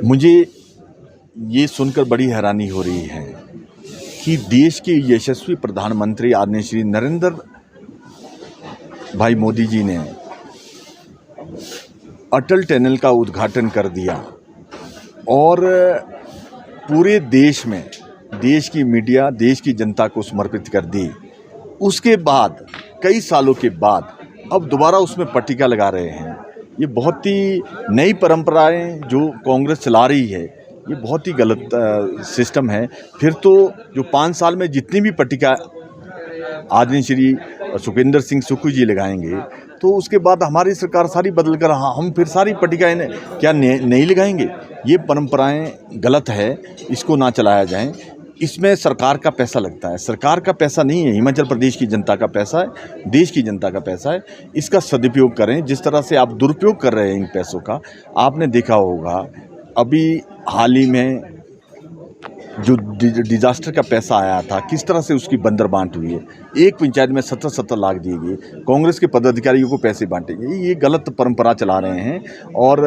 मुझे ये सुनकर बड़ी हैरानी हो रही है कि देश के यशस्वी प्रधानमंत्री आदरणीय श्री नरेंद्र भाई मोदी जी ने अटल टनल का उद्घाटन कर दिया और पूरे देश में देश की मीडिया, देश की जनता को समर्पित कर दी। उसके बाद कई सालों के बाद अब दोबारा उसमें पट्टिका लगा रहे हैं। ये बहुत ही नई परंपराएं जो कांग्रेस चला रही है, ये बहुत ही गलत सिस्टम है। फिर तो जो 5 साल में जितनी भी पट्टिका आदरणीय श्री सुखविंदर सिंह सुक्खू जी लगाएंगे, तो उसके बाद हमारी सरकार सारी बदल कर हम फिर सारी पट्टिकाएं क्या नहीं लगाएंगे। ये परंपराएं गलत है, इसको ना चलाया जाए। इसमें सरकार का पैसा लगता है, सरकार का पैसा नहीं है, हिमाचल प्रदेश की जनता का पैसा है, देश की जनता का पैसा है। इसका सदुपयोग करें। जिस तरह से आप दुरुपयोग कर रहे हैं इन पैसों का, आपने देखा होगा अभी हाल ही में जो डिजास्टर का पैसा आया था, किस तरह से उसकी बंदर बांट हुई है। एक पंचायत में 70-70 लाख दिए गए, कांग्रेस के पदाधिकारियों को पैसे बांटे गए। ये गलत परंपरा चला रहे हैं और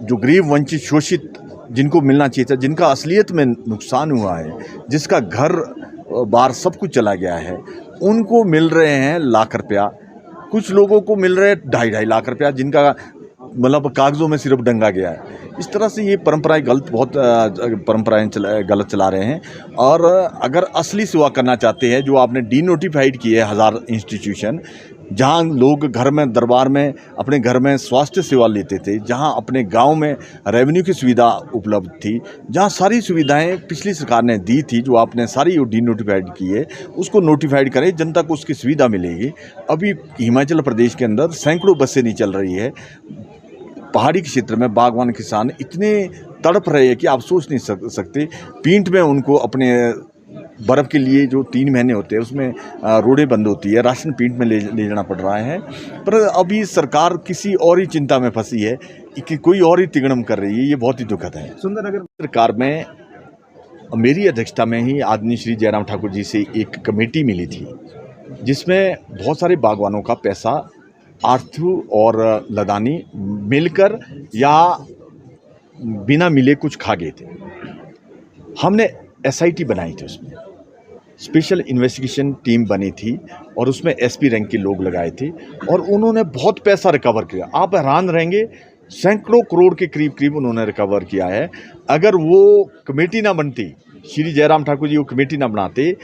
जो गरीब, वंचित, शोषित जिनको मिलना चाहिए था, जिनका असलियत में नुकसान हुआ है, जिसका घर बार सब कुछ चला गया है, उनको मिल रहे हैं लाख रुपया। कुछ लोगों को मिल रहे हैं 2.5 लाख रुपया, जिनका मतलब कागज़ों में सिर्फ डंगा गया है। इस तरह से ये परंपराएं बहुत परंपराएं गलत चला रहे हैं। और अगर असली सेवा करना चाहते हैं, जो आपने डीनोटिफाइड किए 1000 इंस्टीट्यूशन, जहां लोग घर में, दरबार में, अपने घर में स्वास्थ्य सेवा लेते थे, जहां अपने गांव में रेवेन्यू की सुविधा उपलब्ध थी, जहां सारी सुविधाएं पिछली सरकार ने दी थी, जो आपने सारी डीनोटिफाइड की है, उसको नोटिफाइड करें, जनता को उसकी सुविधा मिलेगी। अभी हिमाचल प्रदेश के अंदर सैकड़ों बसें नहीं चल रही है। पहाड़ी क्षेत्र में बागवान किसान इतने तड़प रहे हैं कि आप सोच नहीं सकते। पींट में उनको अपने बर्फ़ के लिए जो 3 महीने होते हैं, उसमें रोडें बंद होती है, राशन पींट में ले जाना पड़ रहा है। पर अभी सरकार किसी और ही चिंता में फंसी है कि कोई और ही तिगड़म कर रही है। ये बहुत ही दुखद है। सुंदरनगर सरकार में मेरी अध्यक्षता में ही आदरणीय श्री जयराम ठाकुर जी से एक कमेटी मिली थी, जिसमें बहुत सारे बागवानों का पैसा आर्थू और लदानी मिलकर या बिना मिले कुछ खा गए थे। हमने SIT बनाई थी, उसमें स्पेशल इन्वेस्टिगेशन टीम बनी थी और उसमें SP रैंक के लोग लगाए थे और उन्होंने बहुत पैसा रिकवर किया। आप हैरान रहेंगे, सैकड़ों करोड़ के करीब उन्होंने रिकवर किया है। अगर वो कमेटी ना बनती, श्री जयराम ठाकुर जी वो कमेटी ना बनाते,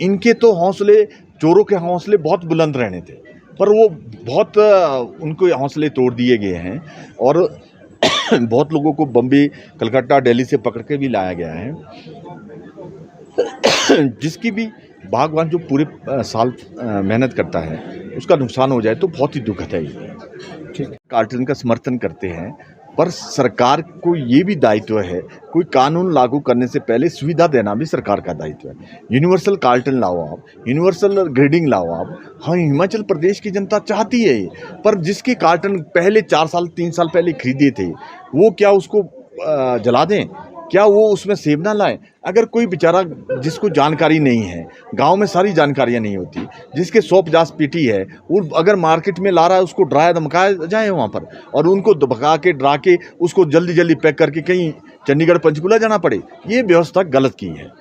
इनके तो हौसले, चोरों के हौसले बहुत बुलंद रहने थे, पर वो बहुत उनको हौसले तोड़ दिए गए हैं और बहुत लोगों को बम्बई, कलकत्ता, दिल्ली से पकड़ के भी लाया गया है। जिसकी भी बागवान जो पूरे साल मेहनत करता है, उसका नुकसान हो जाए तो बहुत ही दुखद है। ये कार्टन का समर्थन करते हैं, पर सरकार को ये भी दायित्व है, कोई कानून लागू करने से पहले सुविधा देना भी सरकार का दायित्व है। यूनिवर्सल कार्टन लाओ आप, यूनिवर्सल ग्रेडिंग लाओ आप। हाँ, हिमाचल प्रदेश की जनता चाहती है ये, पर जिसके कार्टन पहले 4 साल 3 साल पहले खरीदे थे, वो क्या उसको जला दें? क्या वो उसमें सेब ना लाएं? अगर कोई बेचारा जिसको जानकारी नहीं है, गांव में सारी जानकारियां नहीं होती, जिसके 150 पेटी है, वो अगर मार्केट में ला रहा है, उसको डराया धमकाया जाए वहाँ पर और उनको धमका के, डरा के उसको जल्दी पैक करके कहीं चंडीगढ़, पंचकुला जाना पड़े। ये व्यवस्था गलत की है।